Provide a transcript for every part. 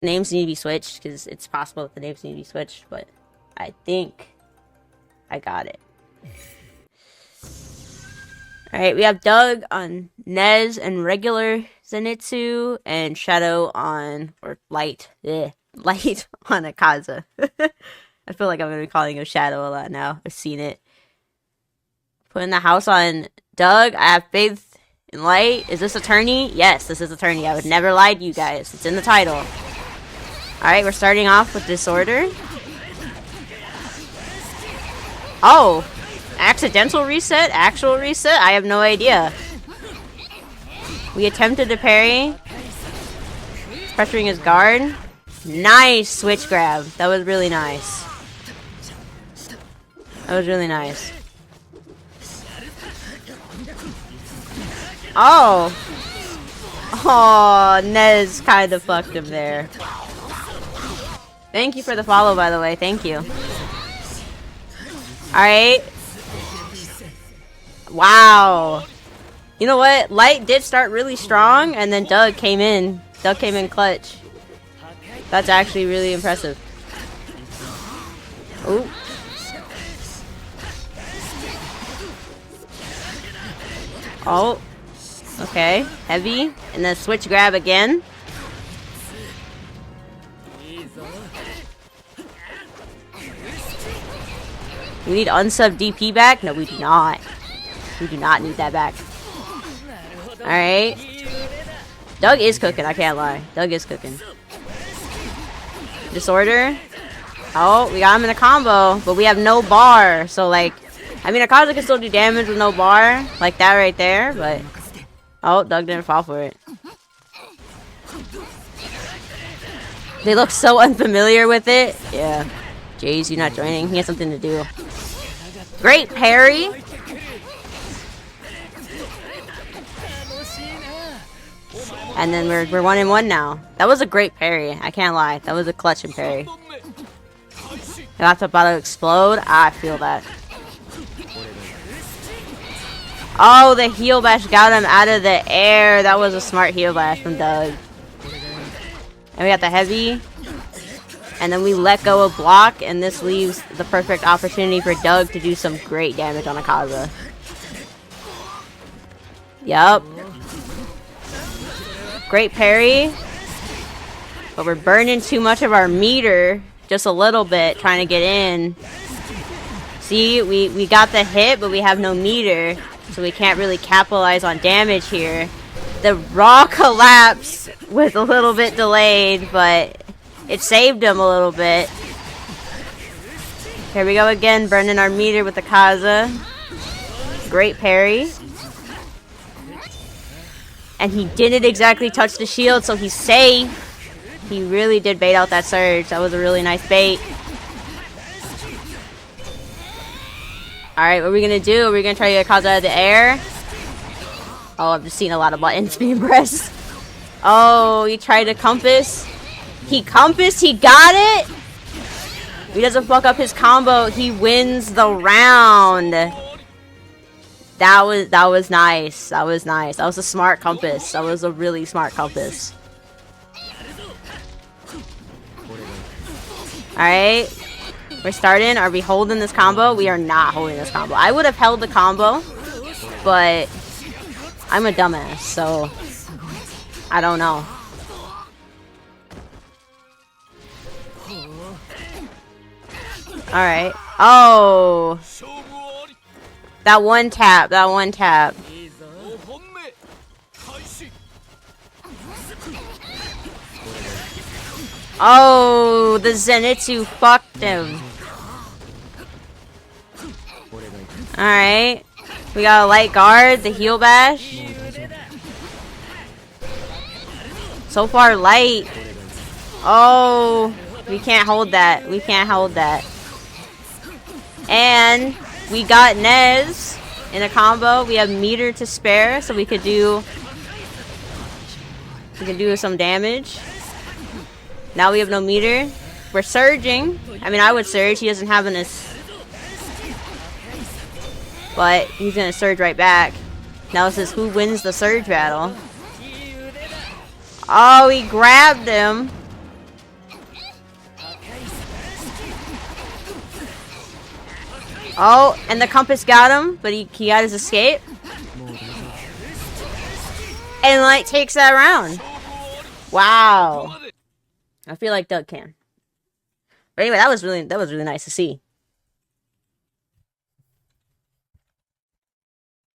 names need to be switched because it's possible that the names need to be switched, but I think I got it. Alright, we have Doug on Nez and regular Zenitsu, and Shadow on, or Light on Akaza. I feel like I'm going to be calling him Shadow a lot now. I've seen it. Putting the house on Doug. I have faith in Light. Is this Attorney? Yes, this is Attorney. I would never lie to you guys. It's in the title. Alright, we're starting off with Disorder. Oh! Accidental reset? Actual reset? I have no idea. We attempted to parry. Pressuring his guard. Nice switch grab. That was really nice. That was really nice. Oh! Oh, Nez kind of fucked him there. Thank you for the follow, by the way. Thank you. Alright. Wow. You know what? Light did start really strong, and then Doug came in. Doug came in clutch. That's actually really impressive. Ooh. Oh. Okay. Heavy. And then switch grab again. We need unsub DP back? No, we do not. We do not need that back. Alright. Doug is cooking, I can't lie. Doug is cooking. Disorder. Oh, we got him in a combo, but we have no bar. So, like, I mean, Akaza can still do damage with no bar. Like that right there, but... Oh, Doug didn't fall for it. They look so unfamiliar with it. Yeah. Jay's, you're not joining. He has something to do. Great parry. And then we're 1-1 now. That was a great parry. I can't lie. That was a clutch and parry. That's about to explode. I feel that. Oh, the heel bash got him out of the air. That was a smart heel bash from Doug. And we got the heavy. And then we let go of block, and this leaves the perfect opportunity for Doug to do some great damage on Akaza. Yup. Great parry. But we're burning too much of our meter. Just a little bit, trying to get in. See, we got the hit, but we have no meter. So we can't really capitalize on damage here. The raw collapse was a little bit delayed, but it saved him a little bit. Here we go again, burning our meter with the Kaza. Great parry. And he didn't exactly touch the shield, so he's safe. He really did bait out that surge. That was a really nice bait. Alright, what are we gonna do? Are we gonna try to get Kaza out of the air? Oh, I've just seen a lot of buttons being pressed. Oh, he tried to compass. He compassed, he got it! He doesn't fuck up his combo, he wins the round. That was nice. That was nice. That was a smart compass. That was a really smart compass. Alright. We're starting. Are we holding this combo? We are not holding this combo. I would have held the combo, but I'm a dumbass, so I don't know. Alright. Oh! That one tap. That one tap. Oh! The Zenitsu fucked him. Alright. We got a light guard. The heel bash. So far, light. Oh! We can't hold that. We can't hold that. And we got Nez in a combo. We have meter to spare, so we could do some damage. Now we have no meter. We're surging. I mean, I would surge. He doesn't have an but he's gonna surge right back. Now this is who wins the surge battle. Oh, he grabbed him. Oh, and the compass got him, but he got his escape. And Light takes that round. Wow. I feel like Doug can. But anyway, that was really nice to see.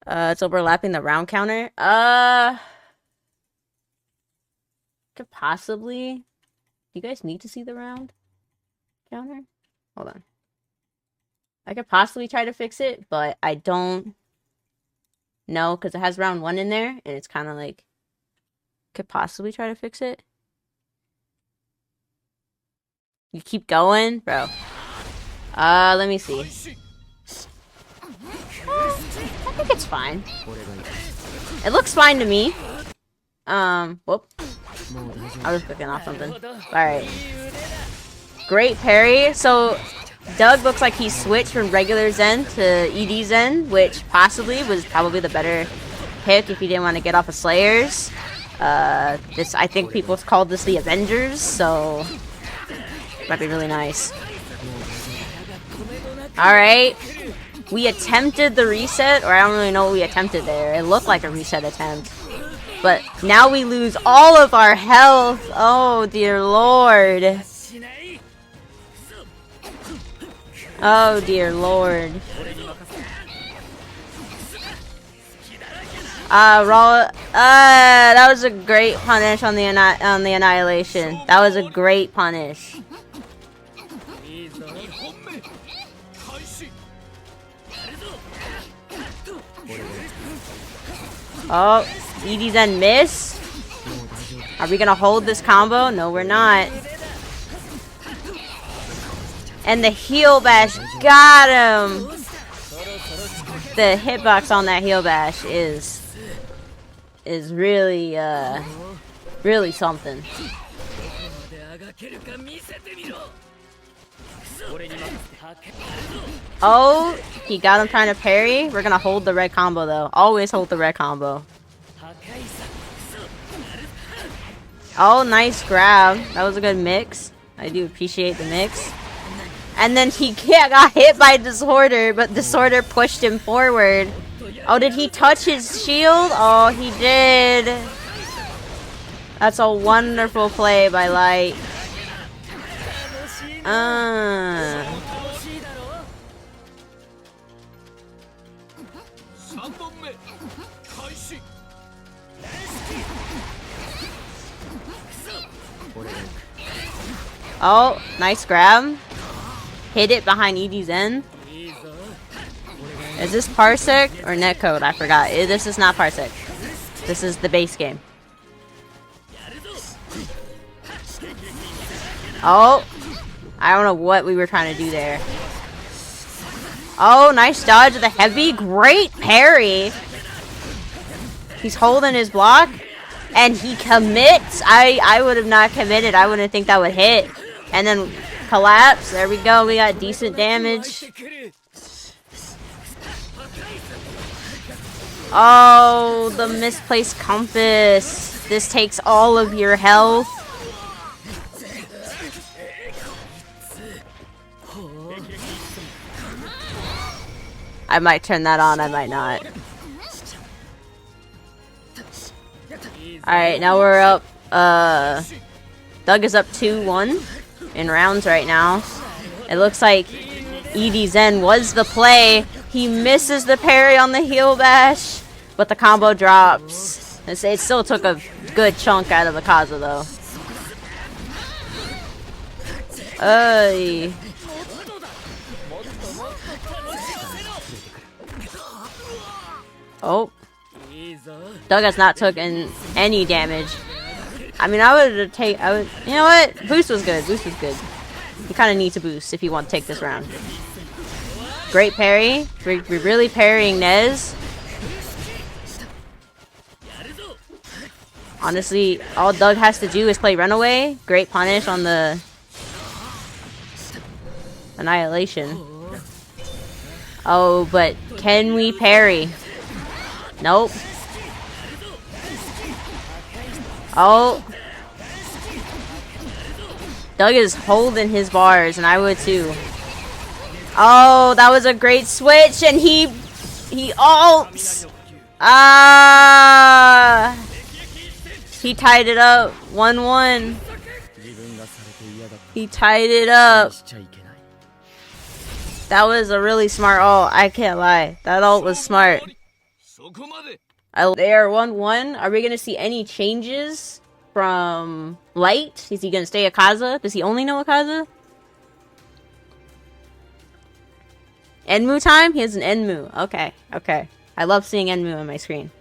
It's overlapping the round counter. Could possibly. Do you guys need to see the round counter? Hold on. I could possibly try to fix it, but I don't know because it has round 1 in there, and it's kind of like could possibly try to fix it. You keep going, bro. Let me see. I think it's fine. It looks fine to me. Whoop. I was clicking off something. Alright. Great parry. So, Doug looks like he switched from regular Zen to ED Zen, which possibly was probably the better pick if he didn't want to get off of Slayers. I think people called this the Avengers, so might be really nice. Alright. We attempted the reset, or I don't really know what we attempted there. It looked like a reset attempt. But now we lose all of our health. Oh, dear Lord. Oh, dear Lord. That was a great punish on the Annihilation. That was a great punish. Oh, ED Zen miss. Are we gonna hold this combo? No, we're not. And the heel bash got him. The hitbox on that heel bash is really really something. Oh, he got him trying to parry. We're gonna hold the red combo though. Always hold the red combo. Oh, nice grab. That was a good mix. I do appreciate the mix. And then he got hit by Disorder, but Disorder pushed him forward. Oh, did he touch his shield? Oh, he did. That's a wonderful play by Light. Oh, nice grab. Hit it behind ED Zen. Is this Parsec or netcode? I forgot. This is not Parsec. This is the base game. Oh, I don't know what we were trying to do there. Oh, nice dodge of the heavy. Great parry. He's holding his block. And he commits. I would have not committed. I wouldn't think that would hit. And then collapse. There we go. We got decent damage. Oh, the misplaced compass. This takes all of your health. I might turn that on. I might not. Alright, now we're up. Doug is up 2-1 in rounds right now. It looks like ED Zen was the play. He misses the parry on the heel bash, but the combo drops. It still took a good chunk out of the Kaza though. Oh. Doug has not taken any damage. I mean, you know what? Boost was good. Boost was good. You kind of need to boost if you want to take this round. Great parry. We're really parrying Nez. Honestly, all Doug has to do is play Runaway. Great punish on the Annihilation. Oh, but can we parry? Nope. Oh. Doug is holding his bars, and I would too. Oh, that was a great switch, and he ults. Ah, he tied it up. 1-1. He tied it up. That was a really smart ult. I can't lie. That ult was smart. They are 1-1. Are we gonna see any changes from Light? Is he gonna stay Akaza? Does he only know Akaza? Enmu time? He has an Enmu. Okay, okay. I love seeing Enmu on my screen.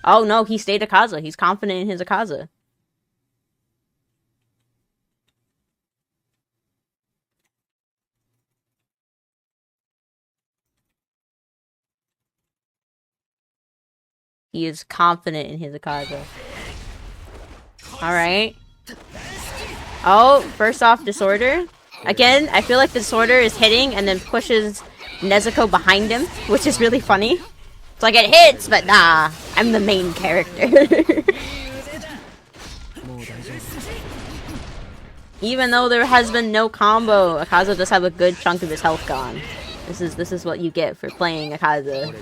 Oh no, he stayed Akaza. He's confident in his Akaza. He is confident in his Akaza. Alright. Oh, first off, Disorder. Again, I feel like Disorder is hitting and then pushes Nezuko behind him, which is really funny. It's like it hits, but nah, I'm the main character. Even though there has been no combo, Akaza does have a good chunk of his health gone. This is what you get for playing Akaza.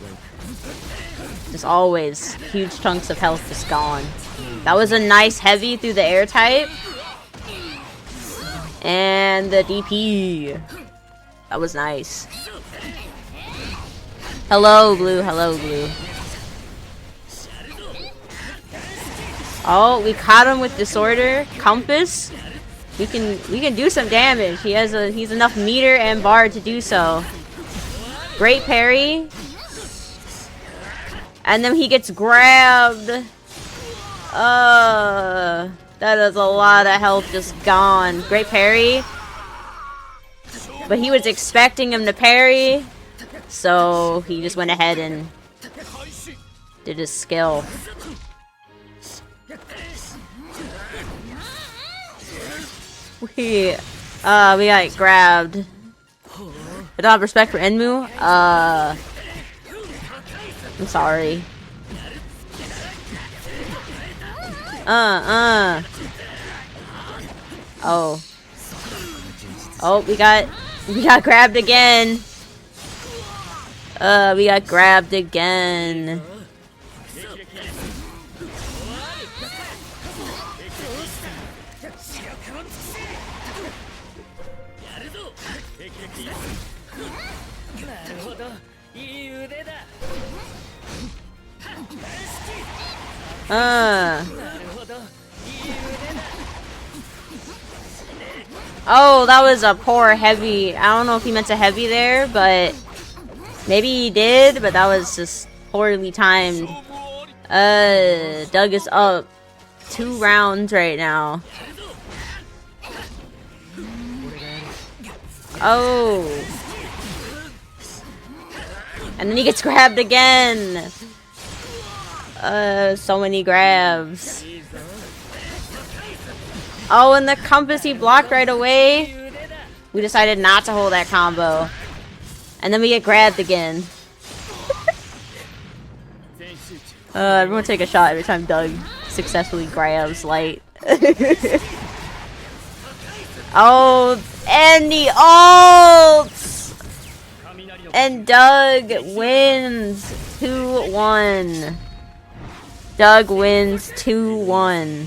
Just always huge chunks of health just gone. That was a nice heavy through the air type. And the DP. That was nice. Hello, Blue. Hello, Blue. Oh, we caught him with Disorder. Compass. We can do some damage. He's enough meter and bar to do so. Great parry. And then he gets grabbed. That is a lot of health just gone. Great parry. But he was expecting him to parry. So he just went ahead and did his skill. We got grabbed. I don't have respect for Enmu. I'm sorry. Oh. Oh, we got grabbed again. We got grabbed again. Oh, that was a poor heavy. I don't know if he meant to heavy there, but maybe he did, but that was just poorly timed. Doug is up 2 rounds right now. Oh. And then he gets grabbed again. So many grabs. Oh, and the compass he blocked right away. We decided not to hold that combo. And then we get grabbed again. Everyone take a shot every time Doug successfully grabs Light. Oh, and the ults! And Doug wins 2-1. Doug wins 2-1.